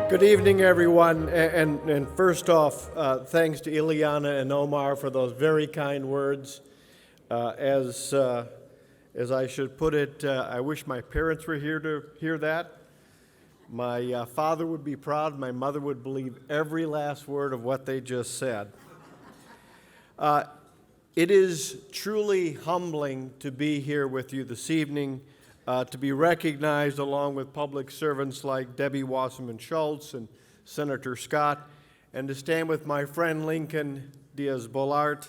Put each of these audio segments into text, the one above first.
Good evening, everyone. And first off, thanks to Ileana and Omar for those very kind words. As I should put it, I wish my parents were here to hear that. My father would be proud. My mother would believe every last word of what they just said. It is truly humbling to be here with you this evening, to be recognized along with public servants like Debbie Wasserman Schultz and Senator Scott, and to stand with my friend Lincoln Diaz-Balart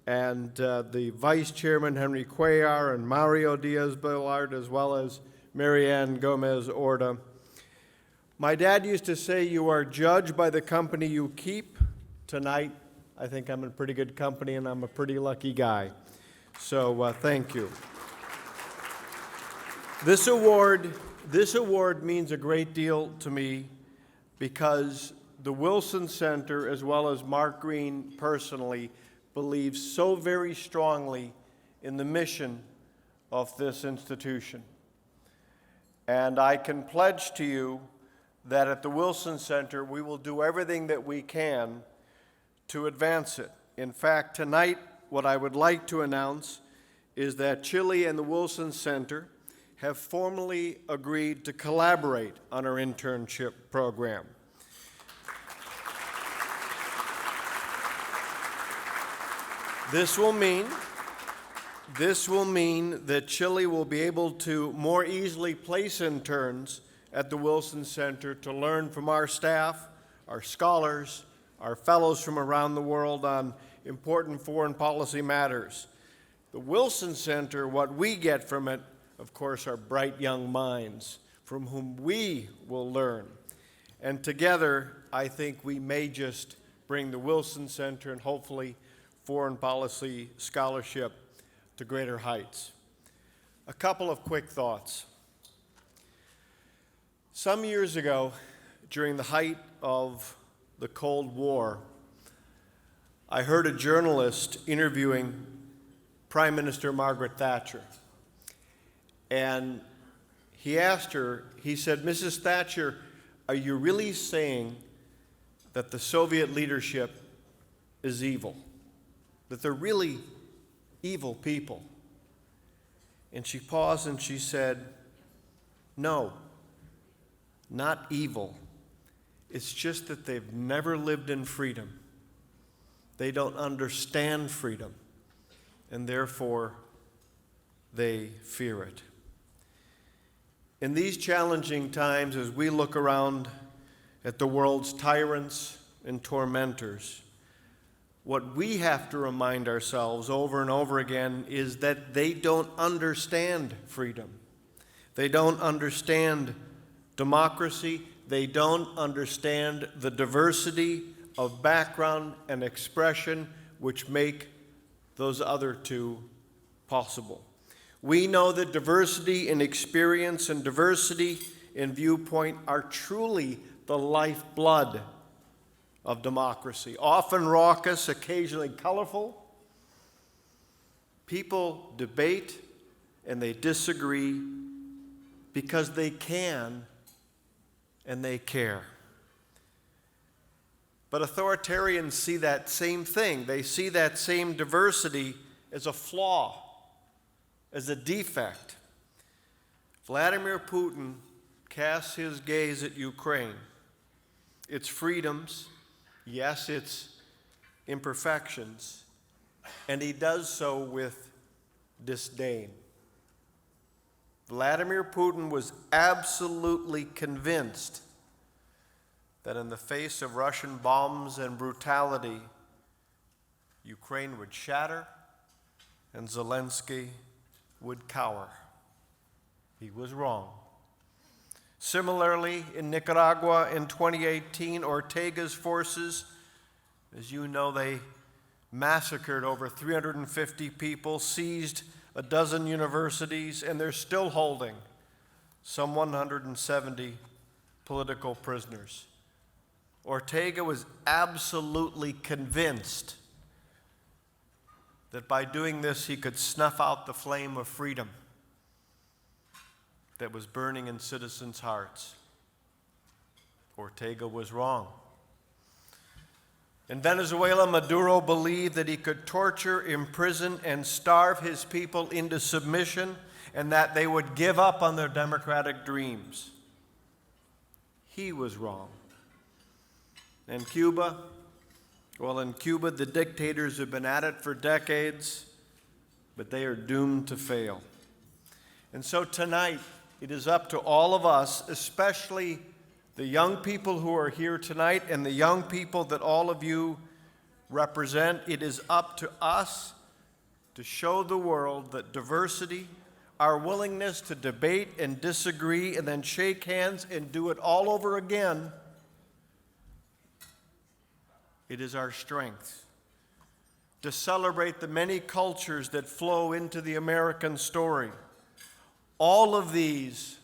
and the Vice Chairman Henry Cuellar and Mario Diaz-Balart, as well as Marianne Gomez-Orda. My dad used to say, "You are judged by the company you keep." Tonight, I think I'm in pretty good company, and I'm a pretty lucky guy. So thank you. This award means a great deal to me because the Wilson Center, as well as Mark Green personally, believes so very strongly in the mission of this institution. And I can pledge to you that at the Wilson Center, we will do everything that we can to advance it. In fact, tonight, what I would like to announce is that Chile and the Wilson Center have formally agreed to collaborate on our internship program. This will mean that Chile will be able to more easily place interns at the Wilson Center to learn from our staff, our scholars, our fellows from around the world on important foreign policy matters. The Wilson Center, what we get from it, of course, are bright young minds from whom we will learn. And together, I think we may just bring the Wilson Center and hopefully foreign policy scholarship to greater heights. A couple of quick thoughts. Some years ago, during the height of the Cold War, I heard a journalist interviewing Prime Minister Margaret Thatcher. And he asked her, he said, "Mrs. Thatcher, are you really saying that the Soviet leadership is evil? That they're really evil people?" And she paused and she said, "No, not evil. It's just that they've never lived in freedom. They don't understand freedom, and therefore they fear it." In these challenging times, as we look around at the world's tyrants and tormentors, what we have to remind ourselves over and over again is that they don't understand freedom. They don't understand democracy. They don't understand the diversity of background and expression which make those other two possible. We know that diversity in experience and diversity in viewpoint are truly the lifeblood of democracy. Often raucous, occasionally colorful, people debate and they disagree because they can and they care. But authoritarians see that same thing. They see that same diversity as a flaw, as a defect. Vladimir Putin casts his gaze at Ukraine, its freedoms, yes, its imperfections, and he does so with disdain. Vladimir Putin was absolutely convinced that in the face of Russian bombs and brutality, Ukraine would shatter and Zelensky would cower. He was wrong. Similarly, in Nicaragua in 2018, Ortega's forces, as you know, they massacred over 350 people, seized a dozen universities, and they're still holding some 170 political prisoners. Ortega was absolutely convinced that by doing this, he could snuff out the flame of freedom that was burning in citizens' hearts. Ortega was wrong. In Venezuela, Maduro believed that he could torture, imprison, and starve his people into submission and that they would give up on their democratic dreams. He was wrong. And Cuba? Well, in Cuba, the dictators have been at it for decades, but they are doomed to fail. And so tonight, it is up to all of us, especially the young people who are here tonight and the young people that all of you represent, it is up to us to show the world that diversity, our willingness to debate and disagree and then shake hands and do it all over again, it is our strength. To celebrate the many cultures that flow into the American story. All of these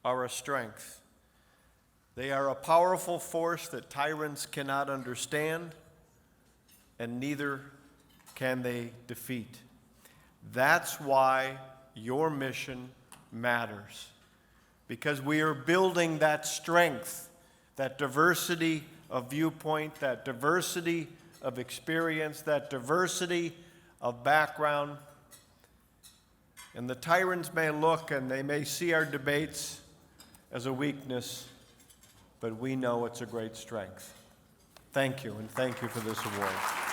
are a strength. They are a powerful force that tyrants cannot understand, and neither can they defeat. That's why your mission matters, because we are building that strength, that diversity of viewpoint, that diversity of experience, that diversity of background. And the tyrants may look and they may see our debates as a weakness, but we know it's a great strength. Thank you, and thank you for this award.